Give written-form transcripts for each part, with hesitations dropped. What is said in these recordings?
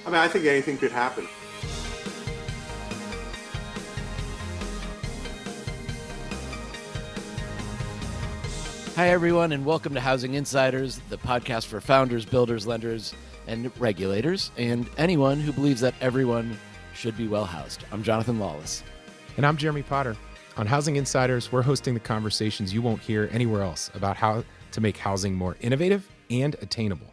I mean, I think anything could happen. Hi, everyone, and welcome to Housing Insiders, the podcast for founders, builders, lenders, and regulators, and anyone who believes that everyone should be well housed. I'm Jonathan Lawless. And I'm Jeremy Potter. On Housing Insiders, we're hosting the conversations you won't hear anywhere else about how to make housing more innovative and attainable.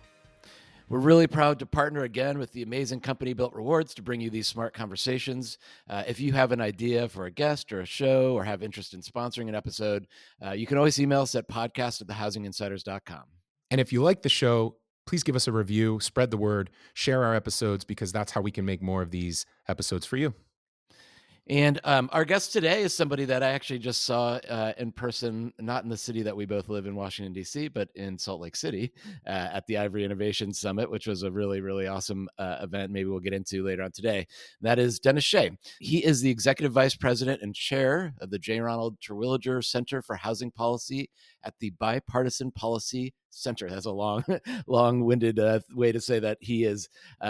We're really proud to partner again with the amazing company Built Rewards to bring you these smart conversations. If you have an idea for a guest or a show or have interest in sponsoring an episode, you can always email us at podcast@thehousinginsiders.com. And if you like the show, please give us a review, spread the word, share our episodes, because that's how we can make more of these episodes for you. And our guest today is somebody that I actually just saw in person, not in the city that we both live in, Washington, D.C., but in Salt Lake City at the Ivory Innovation Summit, which was a really, really awesome event. Maybe we'll get into later on today. That is Dennis Shea. He is the Executive Vice President and Chair of the J. Ronald Terwilliger Center for Housing Policy at the Bipartisan Policy Center. That's a long-winded way to say that he is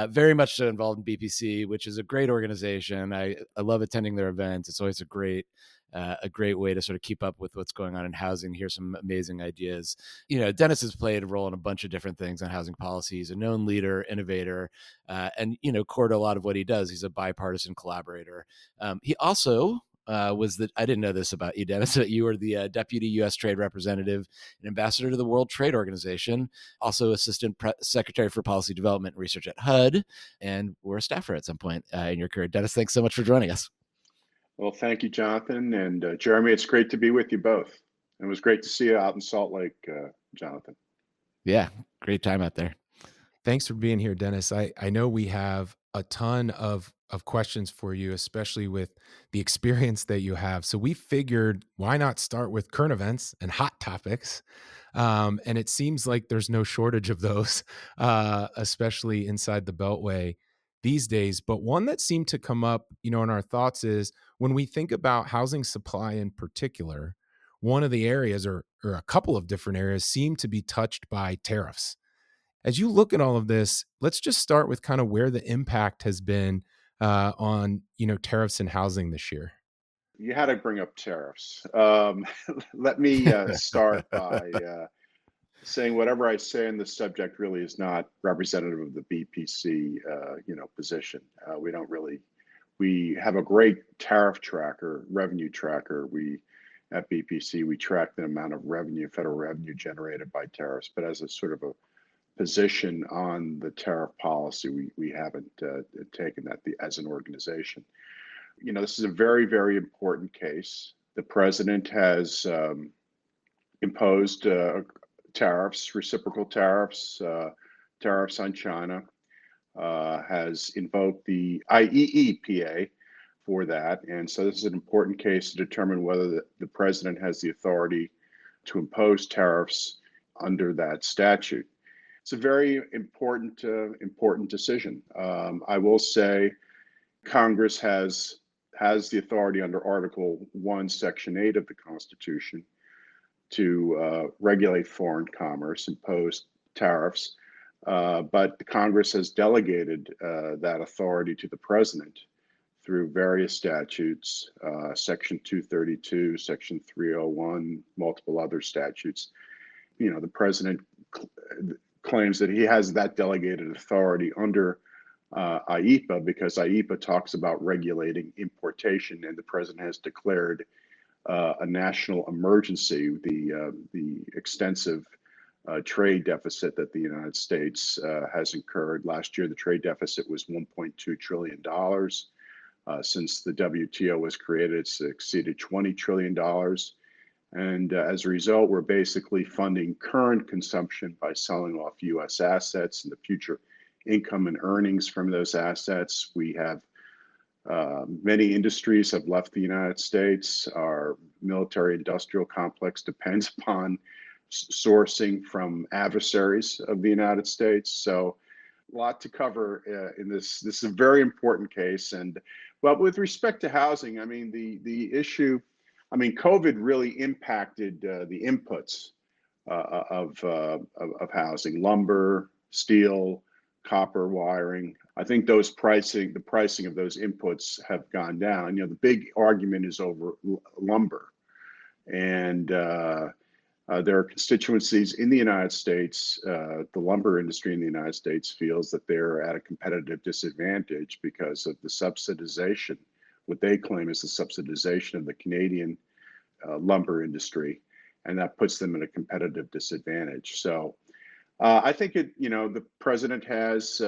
very much so involved in BPC, which is a great organization. I love attending their events. It's always a great way to sort of keep up with what's going on in housing, hear some amazing ideas. You know, Dennis has played a role in a bunch of different things on housing policy. He's a known leader, innovator, and, you know, core to a lot of what he does. He's a bipartisan collaborator. He also I didn't know this about you, Dennis, but you were the Deputy U.S. Trade Representative and Ambassador to the World Trade Organization, also Assistant Secretary for Policy Development and Research at HUD, and were a staffer at some point in your career. Dennis, thanks so much for joining us. Well, thank you, Jonathan. And Jeremy, it's great to be with you both. It was great to see you out in Salt Lake, Jonathan. Yeah, great time out there. Thanks for being here, Dennis. I know we have a ton of questions for you, especially with the experience that you have. So we figured, why not start with current events and hot topics? And it seems like there's no shortage of those, especially inside the Beltway these days. But one that seemed to come up, you know, in our thoughts is when we think about housing supply in particular, one of the areas or a couple of different areas seem to be touched by tariffs. As you look at all of this, let's just start with kind of where the impact has been on, you know, tariffs and housing this year. You had to bring up tariffs. Let me start by saying whatever I say in this subject really is not representative of the BPC, position. We have a great tariff tracker, revenue tracker. At BPC, we track the amount of revenue, federal revenue generated by tariffs, but as a sort of a position on the tariff policy, we haven't taken that as an organization. You know, this is a very, very important case. The president has imposed tariffs, reciprocal tariffs, tariffs on China, has invoked the IEEPA for that. And so this is an important case to determine whether the president has the authority to impose tariffs under that statute. It's a very important decision. I will say Congress has the authority under Article 1, Section 8 of the Constitution to regulate foreign commerce, impose tariffs, but the Congress has delegated that authority to the president through various statutes, Section 232, Section 301, multiple other statutes. You know, the president claims that he has that delegated authority under IEEPA because IEEPA talks about regulating importation, and the president has declared a national emergency, the extensive trade deficit that the United States has incurred. Last year, the trade deficit was $1.2 trillion. Since the WTO was created, it's exceeded $20 trillion. And as a result, we're basically funding current consumption by selling off U.S. assets and the future income and earnings from those assets. We have many industries have left the United States. Our military industrial complex depends upon sourcing from adversaries of the United States. So a lot to cover in this. This is a very important case. But with respect to housing, I mean, the issue, I mean, COVID really impacted the inputs of housing: lumber, steel, copper wiring. I think the pricing of those inputs have gone down. The big argument is over lumber. And there are constituencies in the United States, the lumber industry in the United States feels that they're at a competitive disadvantage because of the subsidization, what they claim is the subsidization of the Canadian lumber industry, and that puts them at a competitive disadvantage. So I think the president has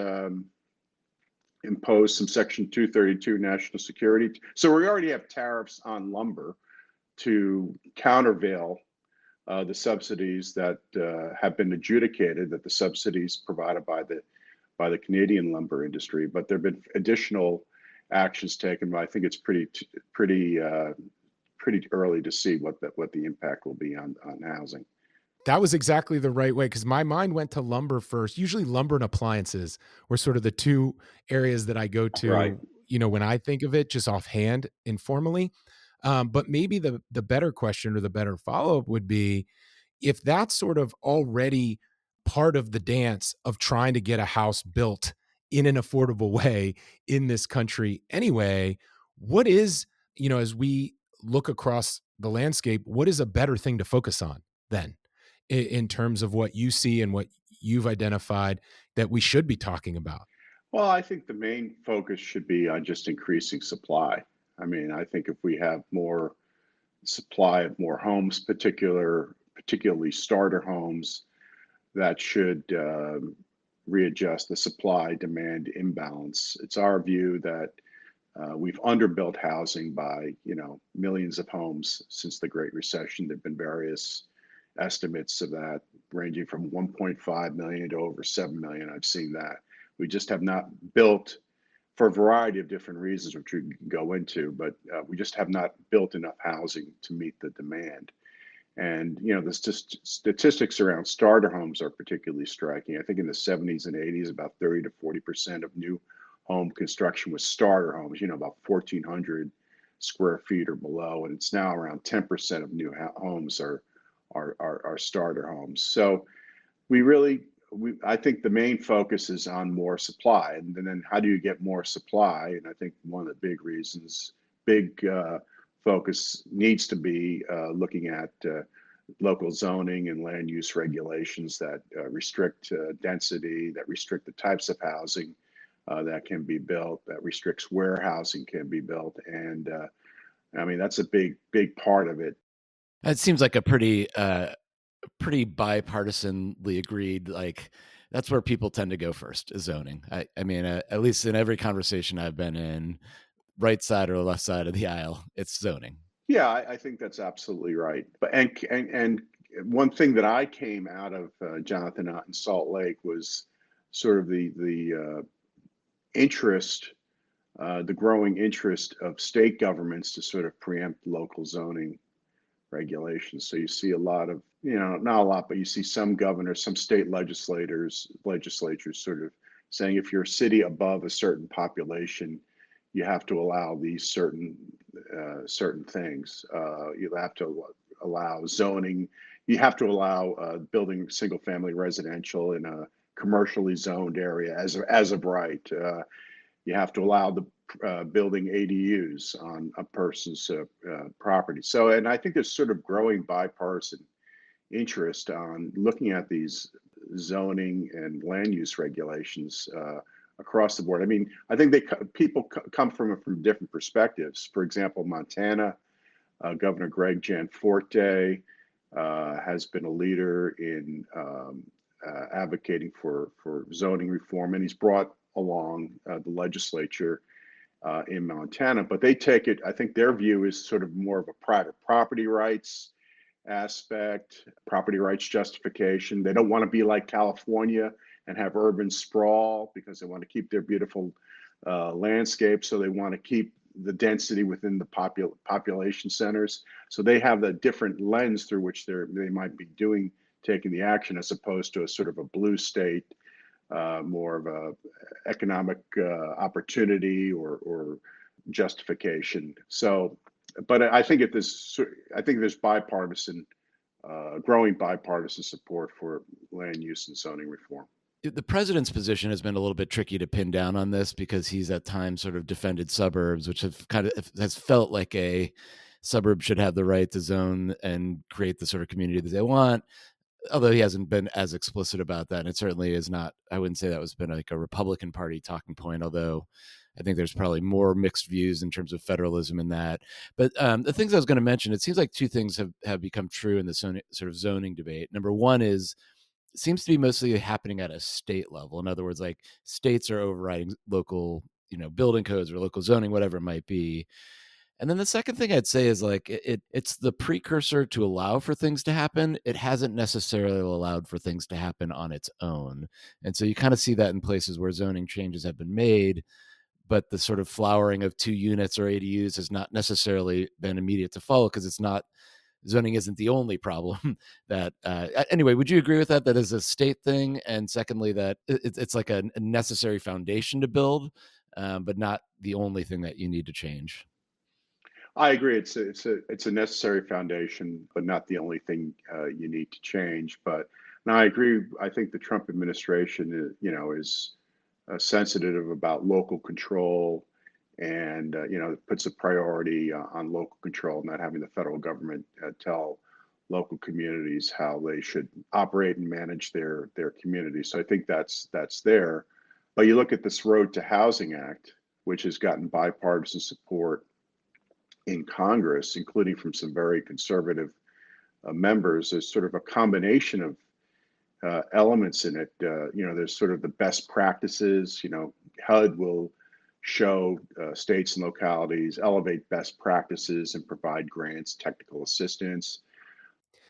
imposed some Section 232 national security. So we already have tariffs on lumber to countervail the subsidies that have been adjudicated, that the subsidies provided by the Canadian lumber industry. But there have been additional actions taken, but I think it's pretty early to see what the impact will be on housing. That was exactly the right way, because my mind went to lumber first. Usually lumber and appliances were sort of the two areas that I go Right. to, when I think of it, just offhand, informally. But maybe the better question or the better follow-up would be, if that's sort of already part of the dance of trying to get a house built in an affordable way in this country anyway, what is, as we look across the landscape, what is a better thing to focus on then, in terms of what you see and what you've identified that we should be talking about? Well, I think the main focus should be on just increasing supply. I mean, I think if we have more supply of more homes, particularly starter homes, that should readjust the supply-demand imbalance. It's our view that we've underbuilt housing by millions of homes since the Great Recession. There've been various estimates of that, ranging from 1.5 million to over 7 million. I've seen that. We just have not built, for a variety of different reasons, which we can go into, but we just have not built enough housing to meet the demand. And the statistics around starter homes are particularly striking. I think in the 70s and 80s, about 30 to 40% of new home construction was starter homes, about 1,400 square feet or below, and it's now around 10% of new homes are starter homes. So I think the main focus is on more supply, and then how do you get more supply? And I think one of the big focus needs to be looking at local zoning and land use regulations that restrict density, that restrict the types of housing that can be built, that restricts where housing can be built. And I mean, that's a big part of it. It seems like a pretty bipartisanly agreed, like that's where people tend to go first, is zoning. I mean, at least in every conversation I've been in, right side or left side of the aisle, it's zoning. Yeah, I think that's absolutely right. But and one thing that I came out of, Jonathan, out in Salt Lake, was sort of the interest, the growing interest of state governments to sort of preempt local zoning regulations. So you see a lot of, not a lot, but you see some governors, some state legislatures sort of saying, if you're a city above a certain population, you have to allow these certain things. You have to allow zoning. You have to allow building single family residential in a commercially zoned area as of right. You have to allow the building ADUs on a person's property. So, and I think there's sort of growing bipartisan interest on looking at these zoning and land use regulations across the board. I mean, I think people come from it from different perspectives. For example, Montana, Governor Greg Gianforte has been a leader in advocating for zoning reform, and he's brought along the legislature in Montana. But they take it, I think their view is sort of more of a private property rights aspect, property rights justification. They don't want to be like California and have urban sprawl because they want to keep their beautiful landscape. So they want to keep the density within the population centers. So they have a different lens through which they might be taking the action, as opposed to a sort of a blue state, more of a economic opportunity or justification. So, but I think there's growing bipartisan support for land use and zoning reform. The president's position has been a little bit tricky to pin down on this because he's at times sort of defended suburbs, which have kind of has felt like a suburb should have the right to zone and create the sort of community that they want. Although he hasn't been as explicit about that, and it certainly is not. I wouldn't say that was been like a Republican Party talking point. Although I think there's probably more mixed views in terms of federalism in that. But the things I was going to mention, it seems like two things have become true in the sort of zoning debate. Number one is seems to be mostly happening at a state level. In other words, like states are overriding local, building codes or local zoning, whatever it might be. And then the second thing I'd say is like it's the precursor to allow for things to happen. It hasn't necessarily allowed for things to happen on its own. And so you kind of see that in places where zoning changes have been made, but the sort of flowering of 2 units or ADUs has not necessarily been immediate to follow because it's not zoning isn't the only problem that anyway, would you agree with that is a state thing? And secondly, that it's like a necessary foundation to build, but not the only thing that you need to change. I agree. It's a necessary foundation, but not the only thing you need to change. But now I agree. I think the Trump administration, is sensitive about local control, and puts a priority on local control, not having the federal government tell local communities how they should operate and manage their communities. So I think that's there. But you look at this Road to Housing Act, which has gotten bipartisan support in Congress, including from some very conservative members. There's sort of a combination of elements in it. There's sort of the best practices. HUD will show states and localities elevate best practices and provide grants, technical assistance.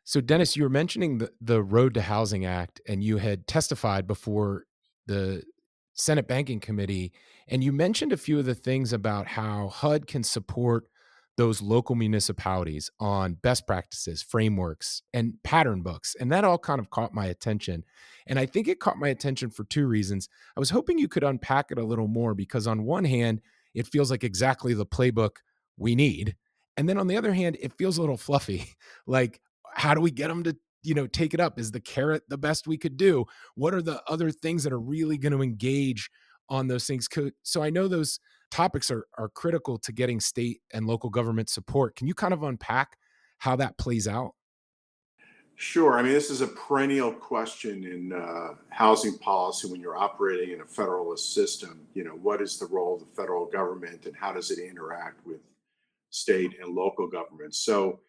So, Dennis, you were mentioning the Road to Housing Act, and you had testified before the Senate Banking Committee, and you mentioned a few of the things about how HUD can support those local municipalities on best practices, frameworks, and pattern books. And that all kind of caught my attention. And I think it caught my attention for two reasons. I was hoping you could unpack it a little more because, on one hand, it feels like exactly the playbook we need. And then on the other hand, it feels a little fluffy. Like, how do we get them to take it up? Is the carrot the best we could do? What are the other things that are really going to engage on those things? So I know those topics are critical to getting state and local government support. Can you kind of unpack how that plays out? Sure. I mean, this is a perennial question in housing policy when you're operating in a federalist system. What is the role of the federal government and how does it interact with state and local governments? So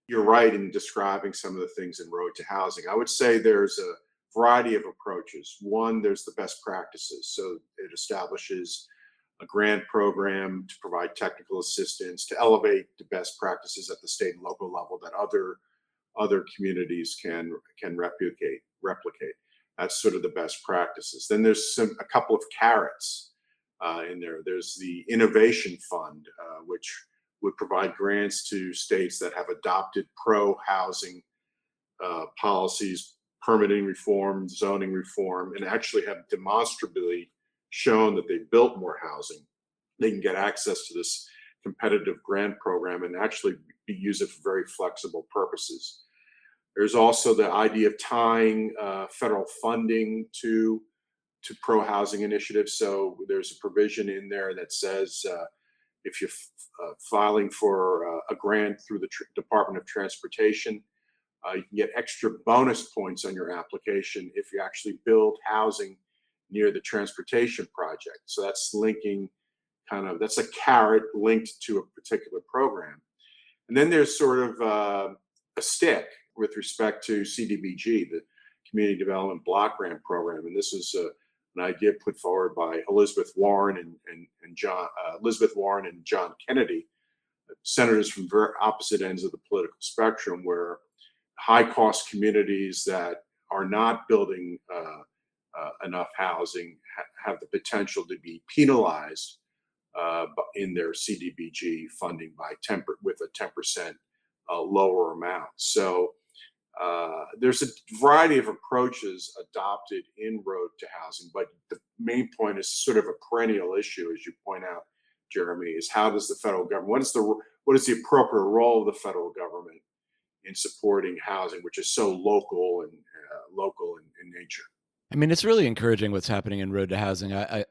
you're right in describing some of the things in Road to Housing. I would say there's a variety of approaches. One, there's the best practices. So it establishes a grant program to provide technical assistance to elevate the best practices at the state and local level that other communities can replicate. That's sort of the best practices. Then there's a couple of carrots in there. There's the innovation fund, which would provide grants to states that have adopted pro-housing policies, permitting reform, zoning reform, and actually have demonstrably shown that they built more housing. They can get access to this competitive grant program and actually use it for very flexible purposes. There's also the idea of tying federal funding to pro-housing initiatives. So there's a provision in there that says if you're filing for a grant through the Department of Transportation, you can get extra bonus points on your application if you actually build housing near the transportation project. So that's that's a carrot linked to a particular program. And then there's sort of a stick with respect to CDBG, the Community Development Block Grant Program. And this is an idea put forward by Elizabeth Warren and John Kennedy, senators from very opposite ends of the political spectrum, where high-cost communities that are not building enough housing have the potential to be penalized in their CDBG funding with a 10% lower amount. So there's a variety of approaches adopted in Road to Housing, but the main point is sort of a perennial issue, as you point out, Jeremy, is how does the federal government, what is the appropriate role of the federal government in supporting housing, which is so local in nature? I mean, it's really encouraging what's happening in road to housing. A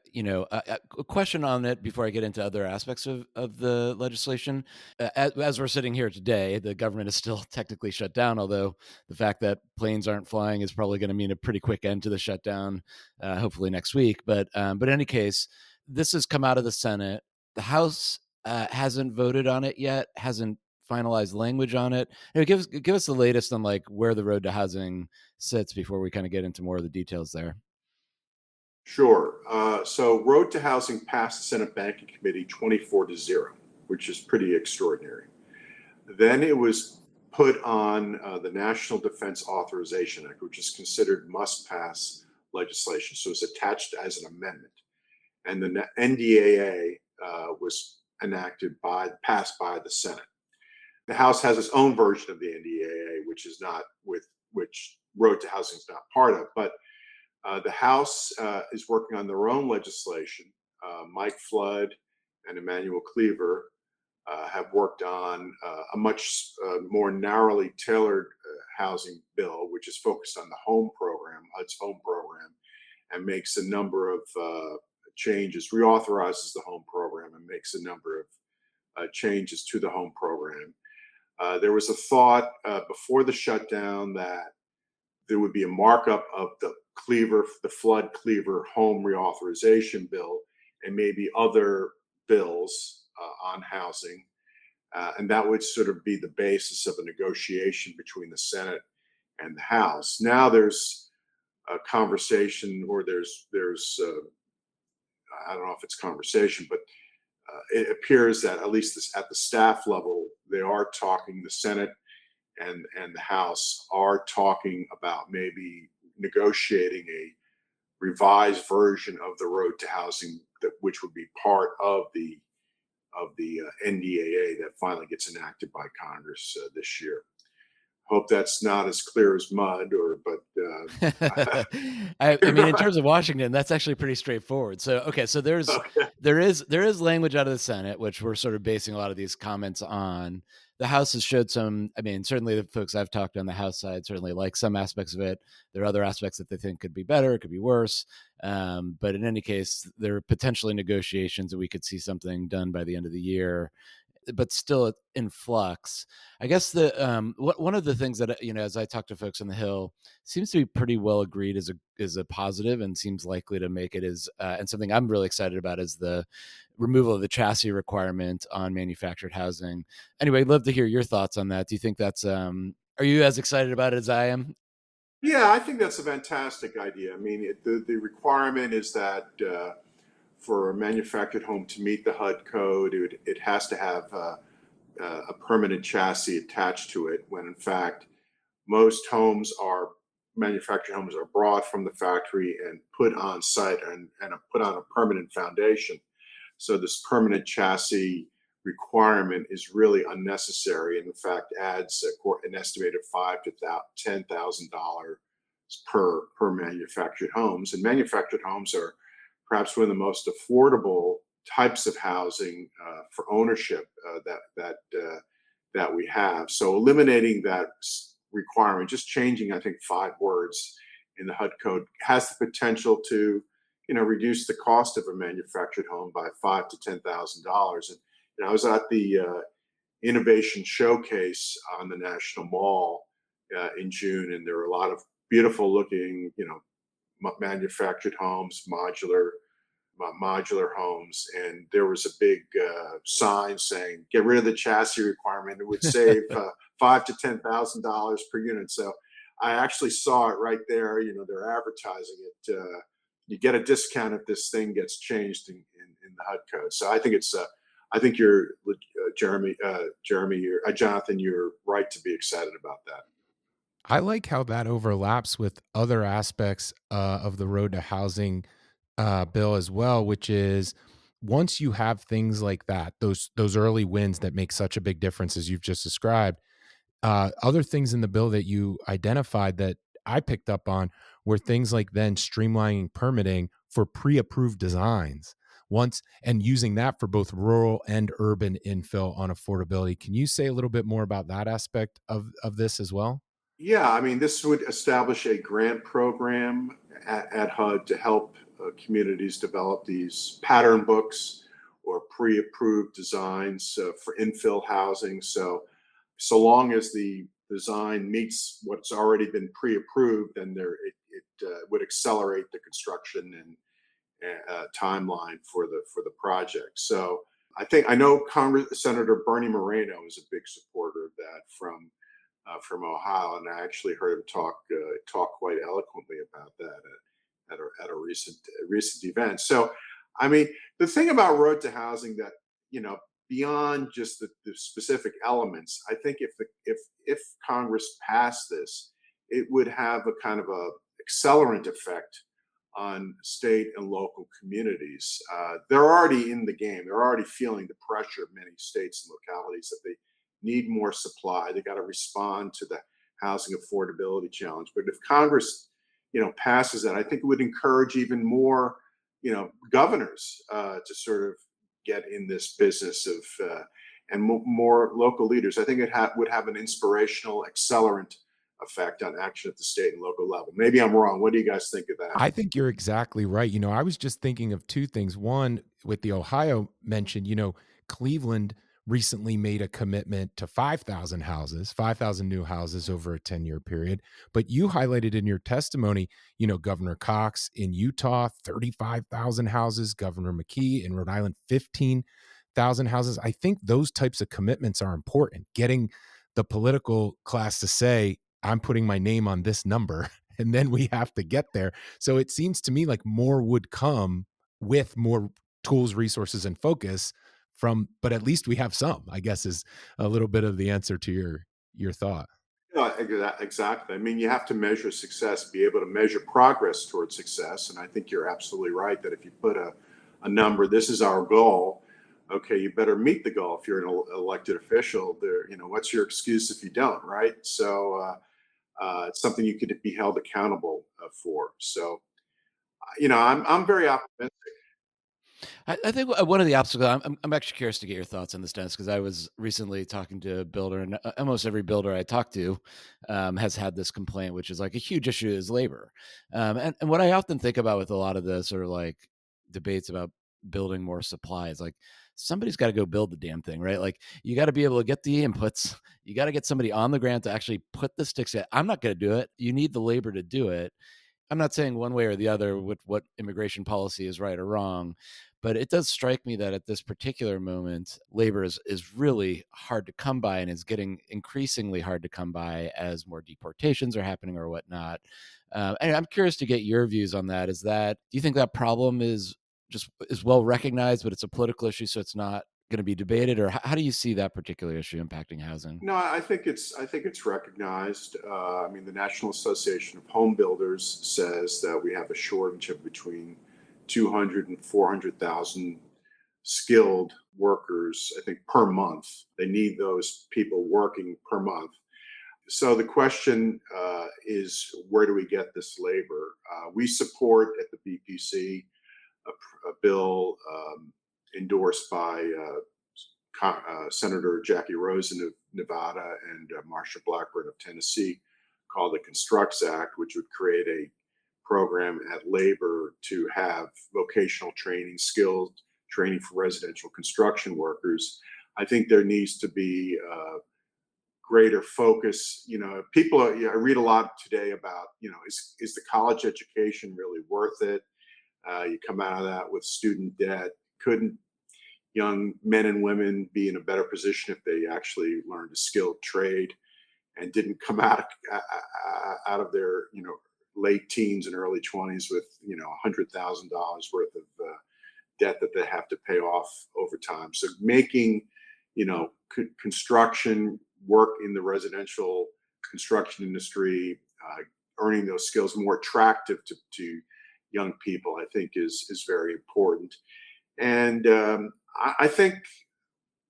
question on it before I get into other aspects of the legislation. As we're sitting here today, the government is still technically shut down, although the fact that planes aren't flying is probably going to mean a pretty quick end to the shutdown, hopefully next week. But in any case, this has come out of the Senate. The House hasn't voted on it yet, hasn't finalized language on it. Give us the latest on like where the road to housing sits before we kind of get into more of the details there. Sure. So Road to Housing passed the Senate Banking Committee 24-0, which is pretty extraordinary. Then it was put on the National Defense Authorization Act, which is considered must pass legislation. So it's attached as an amendment. And the NDAA was passed by the Senate. The House has its own version of the NDAA, which Road to Housing is not part of. But the House is working on their own legislation. Mike Flood and Emmanuel Cleaver have worked on a much more narrowly tailored housing bill, which is focused on the home program, HUD's home program, and makes a number of changes, reauthorizes the home program, and makes a number of changes to the home program. There was a thought before the shutdown that there would be a markup of the Flood Cleaver home reauthorization bill, and maybe other bills on housing. And that would sort of be the basis of a negotiation between the Senate and the House. Now there's a conversation, or there's I don't know if it's conversation, but it appears that at least at the staff level, they are talking. The Senate and the House are talking about maybe negotiating a revised version of the Road to Housing, which would be part of the NDAA that finally gets enacted by Congress this year. Hope that's not as clear as mud, I mean, in terms of Washington, that's actually pretty straightforward. So, okay, so okay. there is language out of the Senate, which we're sort of basing a lot of these comments on. The House has showed some. I mean, certainly the folks I've talked to on the House side certainly like some aspects of it. There are other aspects that they think could be better, could be worse. But in any case, there are potentially negotiations that we could see something done by the end of the year, but still in flux. I guess one of the things that as I talk to folks on the Hill, seems to be pretty well agreed is a positive, and seems likely to make it is and something I'm really excited about is the removal of the chassis requirement on manufactured housing. Anyway, I'd love to hear your thoughts on that. Do you think that's are you as excited about it as I am? Yeah, I think that's a fantastic idea. I mean, the requirement is that for a manufactured home to meet the HUD code, it has to have a permanent chassis attached to it, when in fact, most manufactured homes are brought from the factory and put on site and put on a permanent foundation. So this permanent chassis requirement is really unnecessary, and in fact adds an estimated $5,000 to $10,000 per manufactured homes. And manufactured homes are perhaps one of the most affordable types of housing for ownership that we have. So eliminating that requirement, just changing, I think, 5 words in the HUD code, has the potential to, reduce the cost of a manufactured home by $5,000 to $10,000. And I was at the innovation showcase on the National Mall in June, and there were a lot of beautiful looking, manufactured homes, modular homes, and there was a big sign saying, "Get rid of the chassis requirement. It would save $5,000 to $10,000 per unit." So I actually saw it right there. They're advertising it. You get a discount if this thing gets changed in the HUD code. So I think I think you're Jonathan, you're right to be excited about that. I like how that overlaps with other aspects of the road to housing bill as well, which is once you have things like that, those early wins that make such a big difference as you've just described. Other things in the bill that you identified that I picked up on were things like then streamlining permitting for pre-approved designs once and using that for both rural and urban infill on affordability. Can you say a little bit more about that aspect of this as well? Yeah, I mean, this would establish a grant program at HUD to help communities develop these pattern books or pre-approved designs for infill housing. So long as the design meets what's already been pre-approved, then it would accelerate the construction and timeline for the project. So I know Senator Bernie Moreno is a big supporter of that from Ohio, and I actually heard him talk quite eloquently about that at a recent event. So, I mean, the thing about Road to Housing that beyond just the specific elements, I think if Congress passed this, it would have a kind of a accelerant effect on state and local communities. They're already in the game. They're already feeling the pressure of many states and localities that they need more supply. They got to respond to the housing affordability challenge. But if Congress, passes that, I think it would encourage even more, governors to sort of get in this business of and more local leaders. I think it would have an inspirational accelerant effect on action at the state and local level. Maybe I'm wrong. What do you guys think of that? I think you're exactly right. I was just thinking of two things. One, with the Ohio mention, Cleveland recently made a commitment to 5,000 houses, 5,000 new houses over a 10-year period. But you highlighted in your testimony, Governor Cox in Utah, 35,000 houses, Governor McKee in Rhode Island, 15,000 houses. I think those types of commitments are important. Getting the political class to say, I'm putting my name on this number, and then we have to get there. So it seems to me like more would come with more tools, resources, and focus but at least we have some, I guess, is a little bit of the answer to your thought. Exactly. I mean, you have to measure success, be able to measure progress towards success. And I think you're absolutely right that if you put a number, this is our goal. Okay, you better meet the goal. If you're an elected official, what's your excuse if you don't, right? So it's something you could be held accountable for. So, I'm very optimistic. I think one of the obstacles, I'm actually curious to get your thoughts on this, Dennis, because I was recently talking to a builder, and almost every builder I talk to has had this complaint, which is like a huge issue is labor. And what I often think about with a lot of the sort of like debates about building more supply is like, somebody's got to go build the damn thing, right? Like, you got to be able to get the inputs. You got to get somebody on the ground to actually put the sticks in. I'm not going to do it. You need the labor to do it. I'm not saying one way or the other with what immigration policy is right or wrong, but it does strike me that at this particular moment, labor is really hard to come by, and is getting increasingly hard to come by as more deportations are happening or whatnot. And I'm curious to get your views on that. Do you think that problem is well recognized, but it's a political issue, so it's not going to be debated? Or how do you see that particular issue impacting housing? No, I think it's recognized. I mean, the National Association of Home Builders says that we have a shortage of between 200 and 400,000 skilled workers, I think, per month. They need those people working per month. So the question is, where do we get this labor? We support at the BPC a bill endorsed by Senator Jackie Rosen of Nevada and Marsha Blackburn of Tennessee, called the Constructs Act, which would create a program at labor to have vocational training, skilled training for residential construction workers. I think there needs to be greater focus. I read a lot today about, is the college education really worth it? You come out of that with student debt. Couldn't young men and women be in a better position if they actually learned a skilled trade and didn't come out of their late teens and early 20s with $100,000 worth of debt that they have to pay off over time? So making construction work in the residential construction industry, earning those skills more attractive to young people, I think is very important. And I think,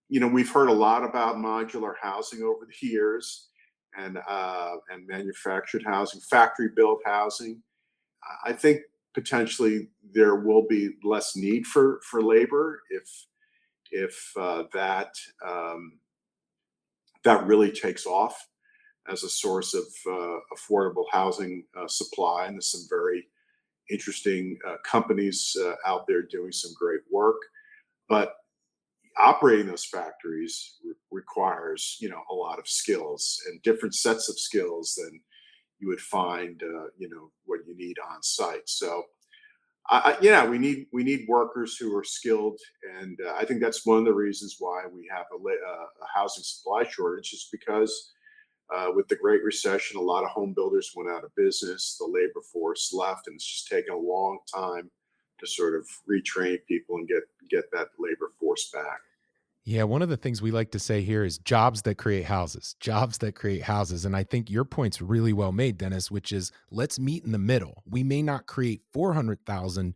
we've heard a lot about modular housing over the years, and manufactured housing, factory built housing. I think potentially there will be less need for labor if that really takes off as a source of affordable housing supply. And there's some very interesting companies out there doing some great work. But operating those factories requires, a lot of skills and different sets of skills than you would find, what you need on site. So yeah, we need workers who are skilled, and I think that's one of the reasons why we have a housing supply shortage, is because with the Great Recession, a lot of home builders went out of business. The labor force left, and it's just taken a long time to sort of retrain people and get that labor force back. Yeah, one of the things we like to say here is jobs that create houses, jobs that create houses. And I think your point's really well made, Dennis, which is let's meet in the middle. We may not create 400,000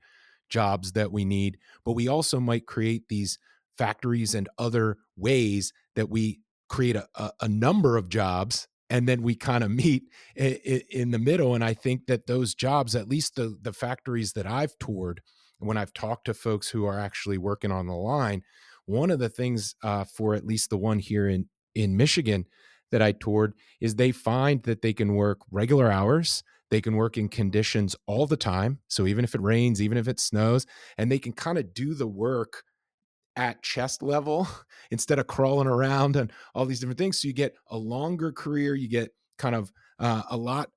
jobs that we need, but we also might create these factories and other ways that we create a number of jobs, and then we kind of meet in the middle. And I think that those jobs, at least the factories that I've toured, when I've talked to folks who are actually working on the line, one of the things for at least the one here in Michigan that I toured is they find that they can work regular hours. They can work in conditions all the time. So even if it rains, even if it snows, and they can kind of do the work at chest level instead of crawling around and all these different things. So you get a longer career. You get kind of a lot,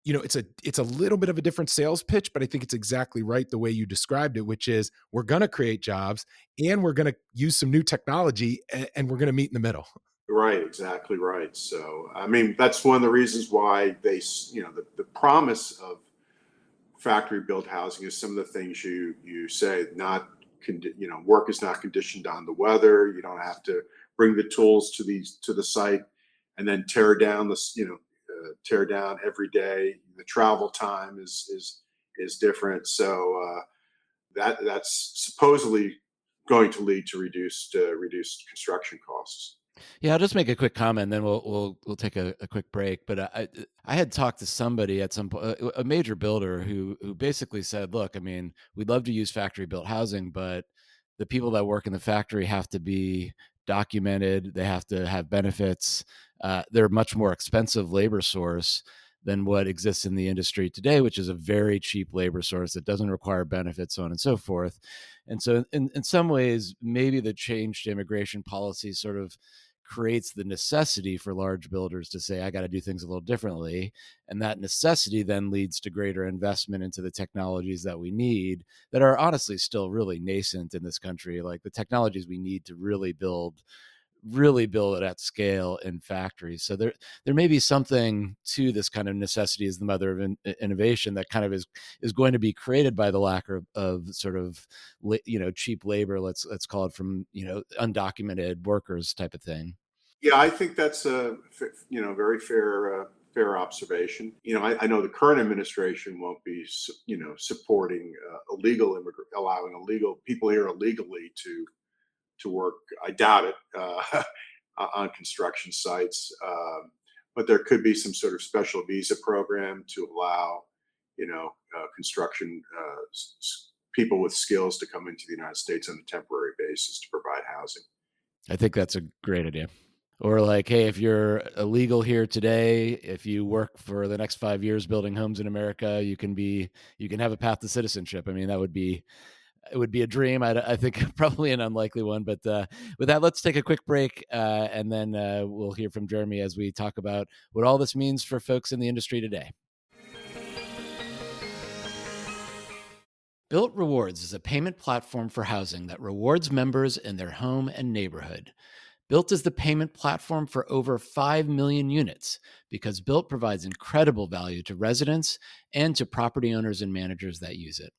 it's a little bit of a different sales pitch, but I think it's exactly right the way you described it, which is we're going to create jobs and we're going to use some new technology, and we're going to meet in the middle. Right, exactly right. So, I mean, that's one of the reasons why the promise of factory built housing is some of the things you say, not, work is not conditioned on the weather. You don't have to bring the tools to the site and then tear down every day. The travel time is different. So, that's supposedly going to lead to reduced construction costs. Yeah, I'll just make a quick comment, then we'll take a quick break. But I had talked to somebody at some point, a major builder who basically said, "Look, I mean, we'd love to use factory built housing, but the people that work in the factory have to be documented. They have to have benefits. They're a much more expensive labor source than what exists in the industry today, which is a very cheap labor source that doesn't require benefits, so on and so forth." And so, in some ways, maybe the change to immigration policy sort of creates the necessity for large builders to say, I got to do things a little differently. And that necessity then leads to greater investment into the technologies that we need that are honestly still really nascent in this country. Like the technologies we need to really build it at scale in factories. So there may be something to this kind of necessity as the mother of innovation that kind of is going to be created by the lack of sort of cheap labor, let's call it, from undocumented workers type of thing. Yeah, I think that's a very fair observation. I know the current administration won't be supporting illegal immigrant, allowing illegal people here illegally to work. I doubt it on construction sites, but there could be some sort of special visa program to allow construction people with skills to come into the United States on a temporary basis to provide housing. I think that's a great idea. Or like, hey, if you're illegal here today, if you work for the next 5 years building homes in America, you can have a path to citizenship. I mean, it would be a dream. I think probably an unlikely one. But with that, let's take a quick break, and then we'll hear from Jeremy as we talk about what all this means for folks in the industry today. Built Rewards is a payment platform for housing that rewards members in their home and neighborhood. Built is the payment platform for over 5 million units because Built provides incredible value to residents and to property owners and managers that use it.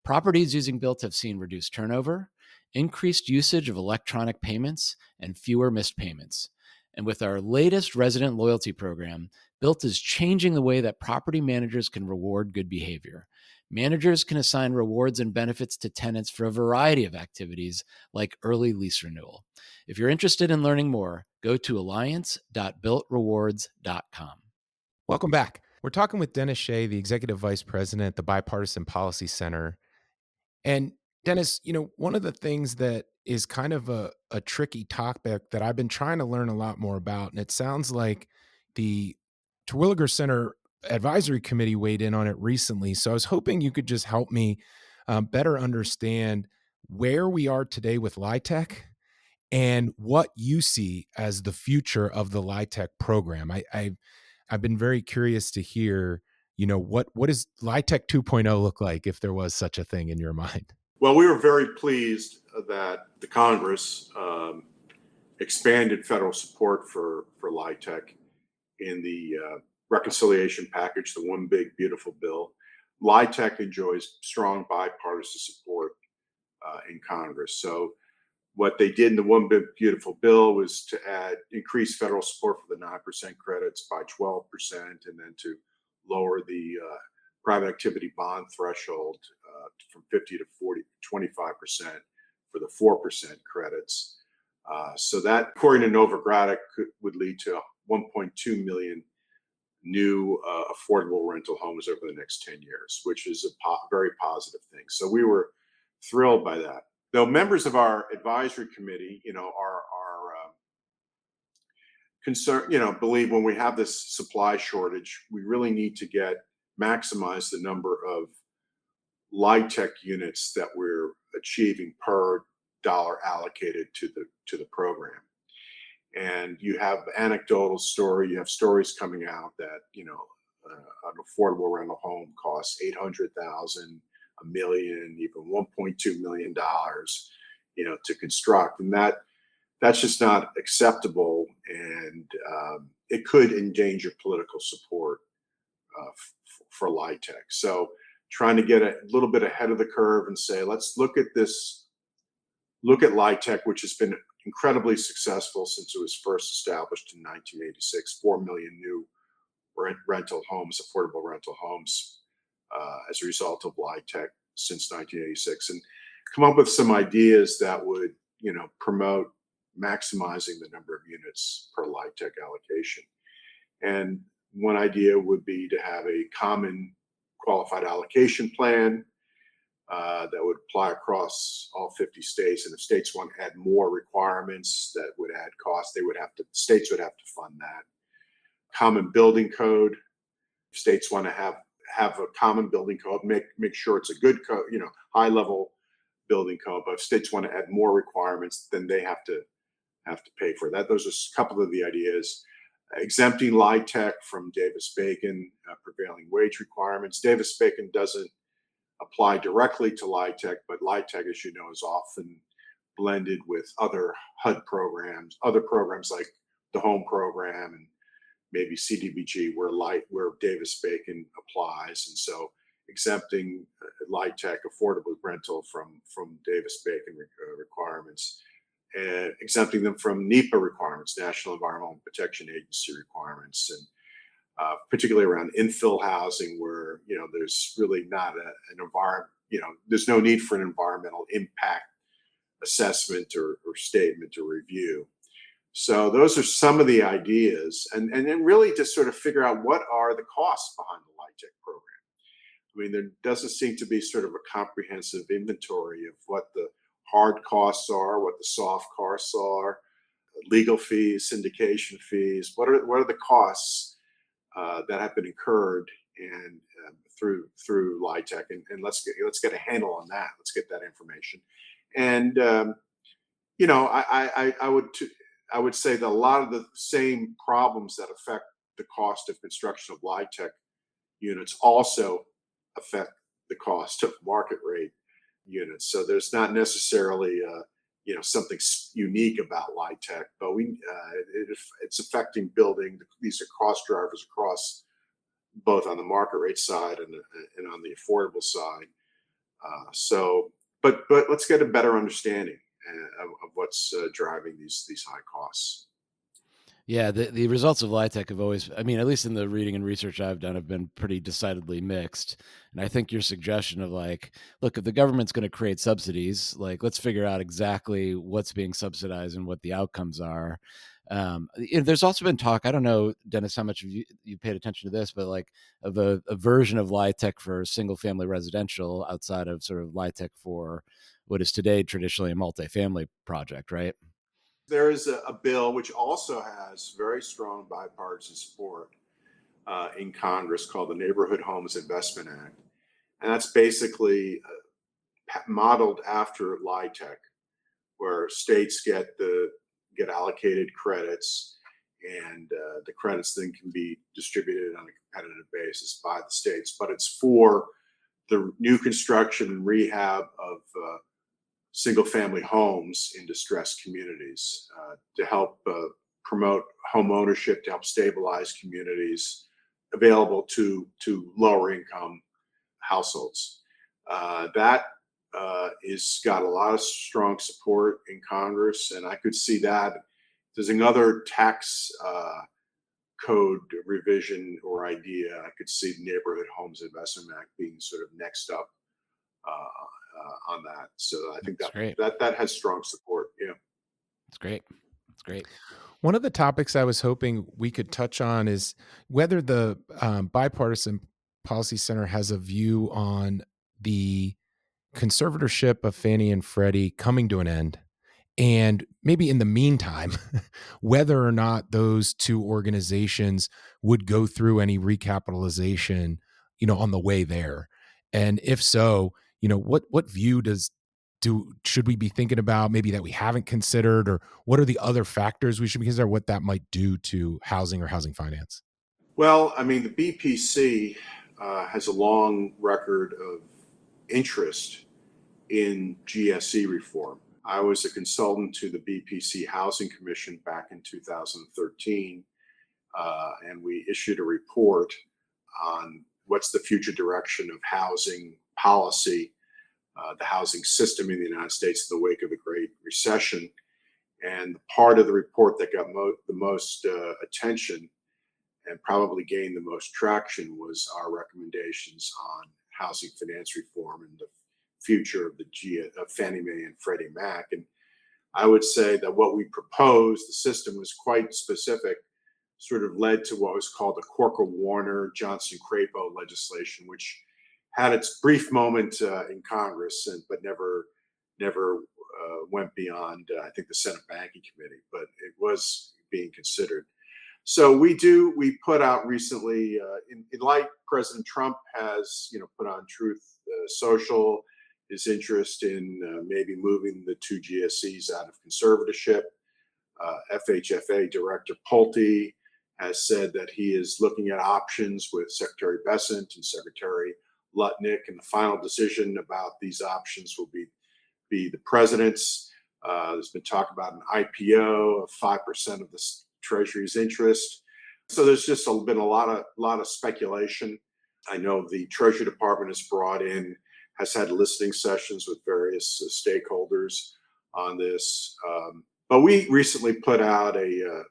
Properties using Built have seen reduced turnover, increased usage of electronic payments, and fewer missed payments. And with our latest resident loyalty program, Built is changing the way that property managers can reward good behavior. Managers can assign rewards and benefits to tenants for a variety of activities like early lease renewal. If you're interested in learning more, go to alliance.builtrewards.com. Welcome back. We're talking with Dennis Shea, the Executive Vice President at the Bipartisan Policy Center. And Dennis, one of the things that is kind of a tricky topic that I've been trying to learn a lot more about, and it sounds like the Terwilliger Center advisory committee weighed in on it recently. So I was hoping you could just help me better understand where we are today with LIHTC and what you see as the future of the LIHTC program. I've been very curious to hear, what does LIHTC 2.0 look like, if there was such a thing in your mind? Well, we were very pleased that the Congress expanded federal support for LIHTC in the reconciliation package, the One Big Beautiful Bill. LIHTC enjoys strong bipartisan support in Congress. So what they did in the One Big Beautiful Bill was to increase federal support for the 9% credits by 12%, and then to lower the private activity bond threshold from 50 to 25% for the 4% credits. So that, according to Novogradac, would lead to 1.2 million new affordable rental homes over the next 10 years, which is a very positive thing. So we were thrilled by that. Though members of our advisory committee, are concerned, believe when we have this supply shortage, we really need to maximize the number of LIHTC units that we're achieving per dollar allocated to the program. And you have anecdotal story, you have stories coming out that an affordable rental home costs $800,000, $1 million, even $1.2 million, to construct, and that's just not acceptable, and it could endanger political support for LIHTC. So trying to get a little bit ahead of the curve and say, let's look at LIHTC, which has been incredibly successful since it was first established in 1986, 4 million new rental homes, affordable rental homes, as a result of LIHTC since 1986, and come up with some ideas that would, promote maximizing the number of units per LIHTC allocation. And one idea would be to have a common qualified allocation plan that would apply across all 50 states. And if states want to add more requirements that would add costs, states would have to fund that. Common building code. If states want to have a common building code, make sure it's a good code, high level building code. But if states want to add more requirements, then they have to pay for that. Those are a couple of the ideas. Exempting LIHTC from Davis-Bacon prevailing wage requirements. Davis-Bacon doesn't apply directly to LIHTC, but LIHTC, as you know, is often blended with other HUD programs, other programs like the home program and maybe CDBG, where Davis-Bacon applies. And so exempting LIHTC affordable rental from Davis-Bacon requirements, and exempting them from NEPA requirements, National Environmental Protection Agency requirements, and particularly around infill housing, where there's really not an environment, there's no need for an environmental impact assessment or statement or review. So those are some of the ideas, and then really to sort of figure out what are the costs behind the LIHTC program. I mean, there doesn't seem to be sort of a comprehensive inventory of what the hard costs are, what the soft costs are, legal fees, syndication fees. What are the costs that have been incurred and through LIHTC, and let's get a handle on that. Let's get that information, and I would say that a lot of the same problems that affect the cost of construction of LIHTC units also affect the cost of market rate units. So there's not necessarily something unique about LIHTC, but it's affecting building. These are cost drivers across both on the market rate side and on the affordable side. But let's get a better understanding of what's driving these high costs. Yeah, the results of LIHTC have always, I mean, at least in the reading and research I've done, have been pretty decidedly mixed. And I think your suggestion of look, if the government's going to create subsidies, let's figure out exactly what's being subsidized and what the outcomes are. There's also been talk, I don't know, Dennis, how much of you paid attention to this, but of a version of LIHTC for single family residential outside of sort of LIHTC for what is today traditionally a multifamily project, right? There is a bill which also has very strong bipartisan support in Congress called the Neighborhood Homes Investment Act. And that's basically modeled after LIHTC, where states get allocated credits, and the credits then can be distributed on a competitive basis by the states. But it's for the new construction and rehab of single-family homes in distressed communities to help promote home ownership, to help stabilize communities available to lower-income households. That is got a lot of strong support in Congress, and I could see that. There's another tax code revision or idea. I could see the Neighborhood Homes Investment Act being sort of next up on that. So I think That's great. that has strong support. Yeah. It's great. It's great. One of the topics I was hoping we could touch on is whether the Bipartisan Policy Center has a view on the conservatorship of Fannie and Freddie coming to an end. And maybe in the meantime, whether or not those two organizations would go through any recapitalization, on the way there. And if so, what view should we be thinking about, maybe that we haven't considered, or what are the other factors we should be considering, what that might do to housing or housing finance? Well, I mean, the BPC has a long record of interest in GSE reform. I was a consultant to the BPC Housing Commission back in 2013, and we issued a report on what's the future direction of housing policy, the housing system in the United States in the wake of the Great Recession. And the part of the report that got the most attention and probably gained the most traction was our recommendations on housing finance reform and the future of of Fannie Mae and Freddie Mac. And I would say that what we proposed, the system was quite specific, sort of led to what was called the Corker-Warner Johnson-Crapo legislation, which had its brief moment in Congress, but never went beyond, I think, the Senate Banking Committee, but it was being considered. So we put out recently, in light, President Trump has, put on Truth Social, his interest in maybe moving the two GSEs out of conservatorship. FHFA Director Pulte has said that he is looking at options with Secretary Bessent and Secretary Lutnick, and the final decision about these options will be the president's. There's been talk about an IPO of 5% of the Treasury's interest. So there's just been a lot of speculation. I know the Treasury Department has had listening sessions with various stakeholders on this. But we recently put out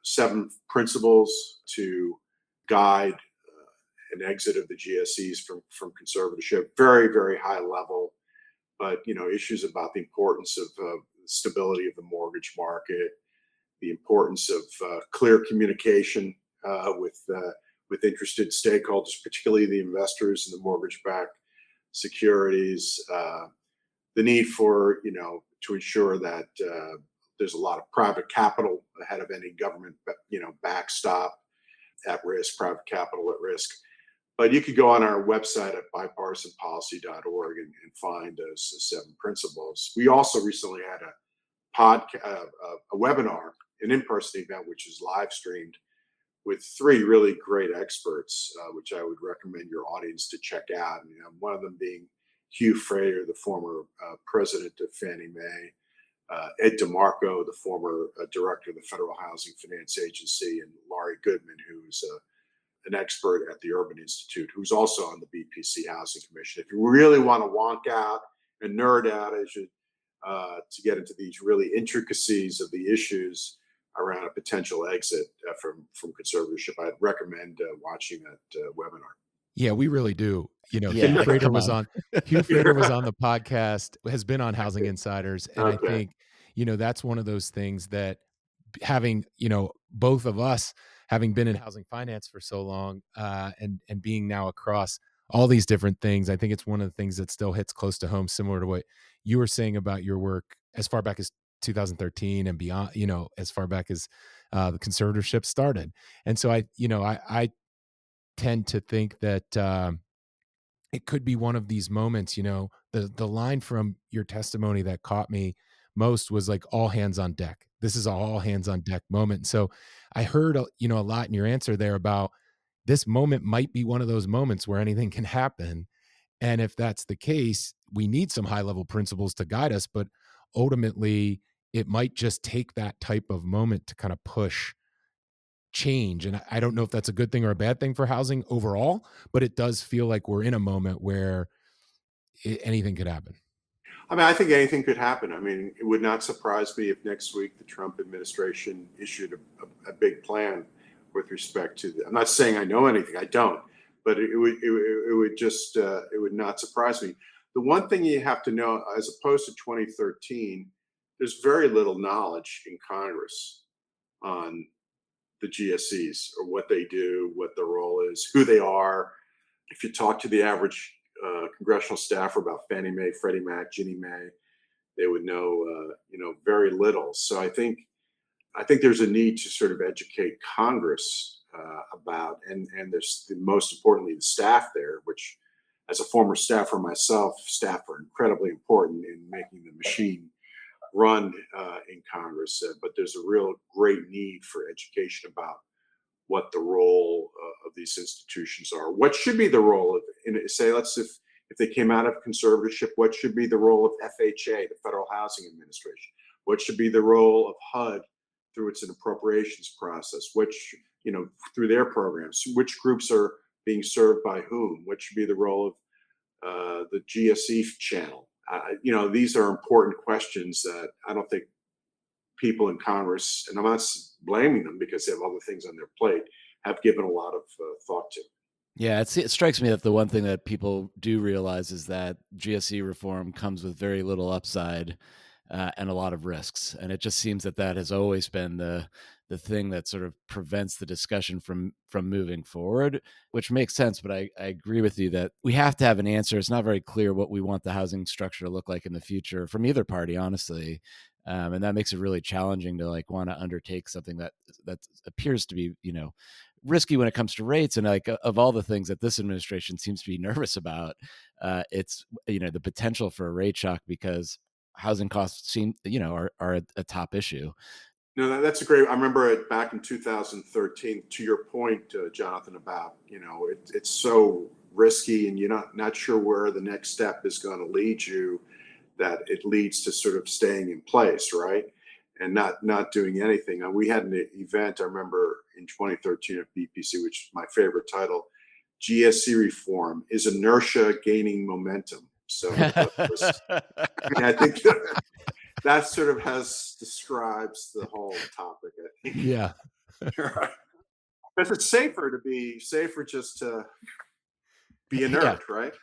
7 principles to guide an exit of the GSEs from conservatorship. Very, very high level, but issues about the importance of stability of the mortgage market, the importance of clear communication with interested stakeholders, particularly the investors in the mortgage-backed securities, the need for to ensure that there's a lot of private capital ahead of any government backstop at risk, private capital at risk. But you could go on our website at bipartisanpolicy.org and find those 7 principles. We also recently had a webinar, an in-person event, which is live streamed with 3 really great experts, which I would recommend your audience to check out. And, one of them being Hugh Frater, the former president of Fannie Mae, Ed DeMarco, the former director of the Federal Housing Finance Agency, and Laurie Goodman, who's an expert at the Urban Institute, who's also on the BPC Housing Commission. If you really want to wonk out and nerd out to get into these really intricacies of the issues around a potential exit from conservatorship, I'd recommend watching that webinar. Yeah, we really do. Yeah, Hugh like, Frater come was on. Hugh Frater was on the podcast, has been on Housing Insiders, and I Okay. think that's one of those things that having both of us having been in housing finance for so long, and being now across all these different things, I think it's one of the things that still hits close to home, similar to what you were saying about your work as far back as 2013 and beyond. As far back as the conservatorship started, and so I tend to think that it could be one of these moments. The line from your testimony that caught me most was like all hands on deck. This is a all hands on deck moment. So I heard a lot in your answer there about this moment might be one of those moments where anything can happen. And if that's the case, we need some high level principles to guide us, but ultimately it might just take that type of moment to kind of push change. And I don't know if that's a good thing or a bad thing for housing overall, but it does feel like we're in a moment where anything could happen. I mean, I think anything could happen. I mean, it would not surprise me if next week the Trump administration issued a big plan with respect to I'm not saying I know anything, I don't, but it would just it would not surprise me. The one thing you have to know, as opposed to 2013, there's very little knowledge in Congress on the GSEs or what they do, what their role is, who they are. If you talk to the average congressional staffer about Fannie Mae, Freddie Mac, Ginnie Mae, they would know, very little. So I think there's a need to sort of educate Congress about, and there's most importantly the staff there, which, as a former staffer myself, staff are incredibly important in making the machine run in Congress. But there's a real great need for education about what the role of these institutions are. What should be the role of, say, if they came out of conservatorship, what should be the role of FHA, the Federal Housing Administration? What should be the role of HUD through its appropriations process? Which, through their programs, which groups are being served by whom? What should be the role of the GSE channel? These are important questions that I don't think people in Congress, and I'm not blaming them because they have other things on their plate, have given a lot of thought to. Yeah, it strikes me that the one thing that people do realize is that GSE reform comes with very little upside and a lot of risks, and it just seems that that has always been the thing that sort of prevents the discussion from moving forward, which makes sense. But I agree with you that we have to have an answer. It's not very clear what we want the housing structure to look like in the future from either party, honestly. And that makes it really challenging to want to undertake something that appears to be risky when it comes to rates. And of all the things that this administration seems to be nervous about, it's the potential for a rate shock, because housing costs seem are a top issue. No, that's a great. I remember it back in 2013. To your point, Jonathan, about it's so risky, and you're not sure where the next step is going to lead you, that it leads to sort of staying in place, right? And not doing anything. We had an event, I remember, in 2013 at BPC, which is my favorite title, GSC reform, is inertia gaining momentum. So I think that sort of describes the whole topic, I think. Yeah. Because it's safer just to be inert, right?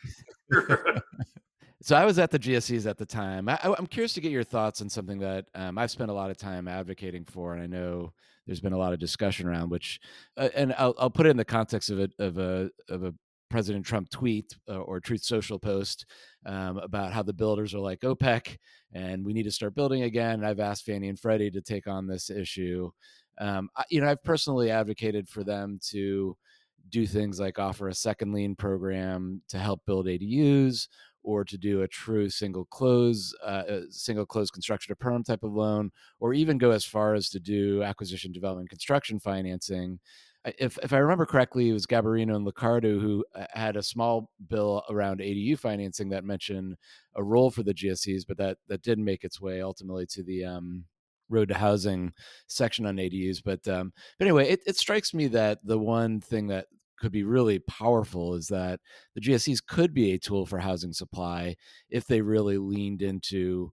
So I was at the GSEs at the time. I'm curious to get your thoughts on something that I've spent a lot of time advocating for, and I know there's been a lot of discussion around. Which, and I'll put it in the context of a President Trump tweet or Truth Social post about how the builders are like OPEC, and we need to start building again. And I've asked Fannie and Freddie to take on this issue. I've personally advocated for them to do things like offer a second lien program to help build ADUs, or to do a true single close construction to perm type of loan, or even go as far as to do acquisition, development, construction financing. If I remember correctly, it was Gabarino and Liccardo who had a small bill around ADU financing that mentioned a role for the GSEs, but that didn't make its way ultimately to the Road to Housing section on ADUs. But anyway, it strikes me that the one thing that could be really powerful is that the GSEs could be a tool for housing supply if they really leaned into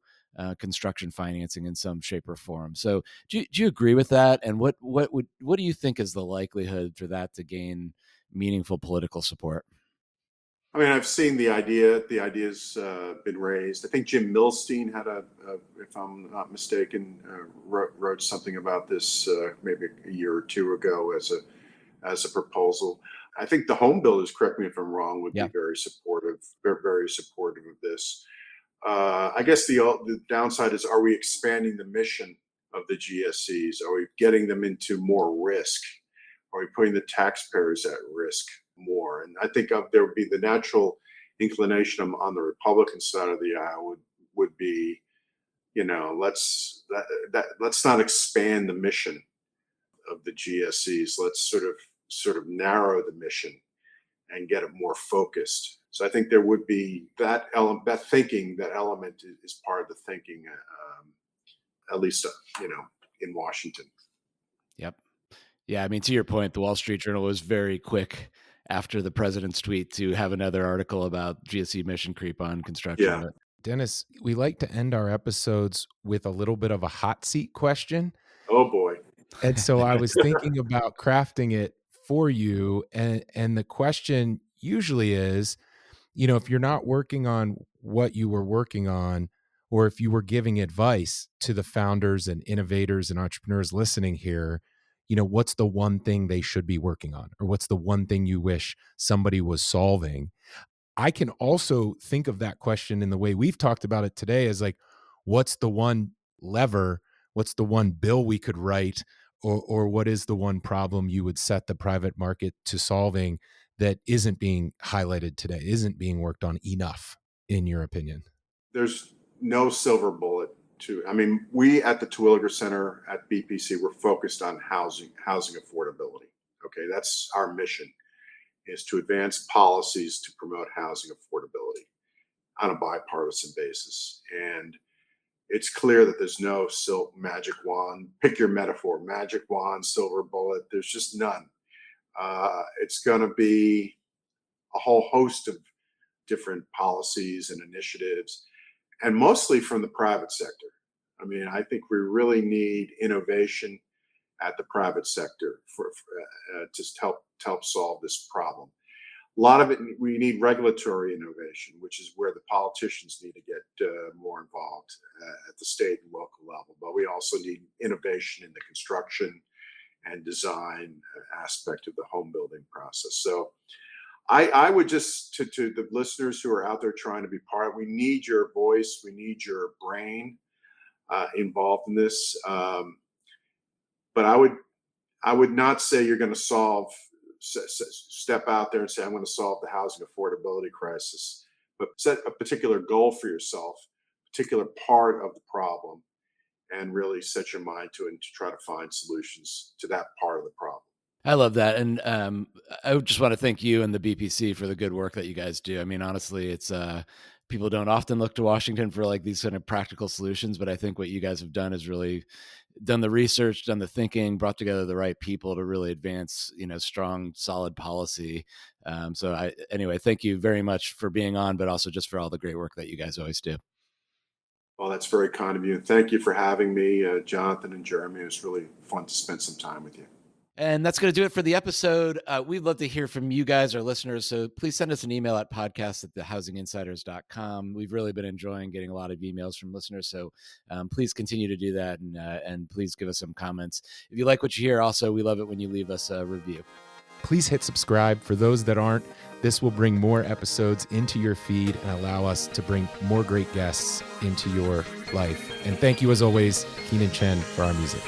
construction financing in some shape or form. So do you agree with that? And what do you think is the likelihood for that to gain meaningful political support? I mean, I've seen the idea. The idea's been raised. I think Jim Milstein had if I'm not mistaken, wrote something about this maybe a year or two ago as a proposal. I think the home builders, correct me if I'm wrong, would be very supportive. Very supportive of this. I guess the downside is: are we expanding the mission of the GSEs? Are we getting them into more risk? Are we putting the taxpayers at risk more. And I think there would be the natural inclination on the Republican side of the aisle would be, let's not expand the mission of the GSEs. Let's sort of narrow the mission and get it more focused. So I think there would be that element, that element is part of the thinking, at least in Washington. Yep. Yeah, I mean, to your point, the Wall Street Journal was very quick after the president's tweet to have another article about GSE mission creep on construction. Yeah. Dennis, we like to end our episodes with a little bit of a hot seat question. Oh boy. And so I was thinking about crafting it for you. And the question usually is, if you're not working on what you were working on, or if you were giving advice to the founders and innovators and entrepreneurs listening here, what's the one thing they should be working on? Or what's the one thing you wish somebody was solving? I can also think of that question in the way we've talked about it today as like, what's the one lever? What's the one bill we could write? Or what is the one problem you would set the private market to solving that isn't being highlighted today, isn't being worked on enough, in your opinion? There's no silver bullet we at the Terwilliger Center at BPC, we're focused on housing affordability. Okay, that's our mission, is to advance policies to promote housing affordability on a bipartisan basis. And it's clear that there's no magic wand, pick your metaphor, magic wand, silver bullet. There's just none. It's going to be a whole host of different policies and initiatives, and mostly from the private sector. I think we really need innovation at the private sector to help solve this problem. A lot of it, we need regulatory innovation, which is where the politicians need to get more involved at the state and local level. But we also need innovation in the construction and design aspect of the home building process. So I would just, to the listeners who are out there trying to be part, we need your voice, we need your brain involved in this. But I would not say you're going to step out there and say, I'm going to solve the housing affordability crisis, but set a particular goal for yourself, particular part of the problem, and really set your mind to it and to try to find solutions to that part of the problem. I love that. And I just want to thank you and the BPC for the good work that you guys do. Honestly, it's people don't often look to Washington for like these kind of practical solutions, but I think what you guys have done is really done the research, done the thinking, brought together the right people to really advance, strong, solid policy. Anyway, thank you very much for being on, but also just for all the great work that you guys always do. Well, that's very kind of you. And thank you for having me, Jonathan and Jeremy. It was really fun to spend some time with you. And that's going to do it for the episode. We'd love to hear from you guys, our listeners. So please send us an email at podcast@thehousinginsiders.com. We've really been enjoying getting a lot of emails from listeners. So please continue to do that. And please give us some comments. If you like what you hear, also, we love it when you leave us a review. Please hit subscribe. For those that aren't, this will bring more episodes into your feed and allow us to bring more great guests into your life. And thank you, as always, Keenan Chen, for our music.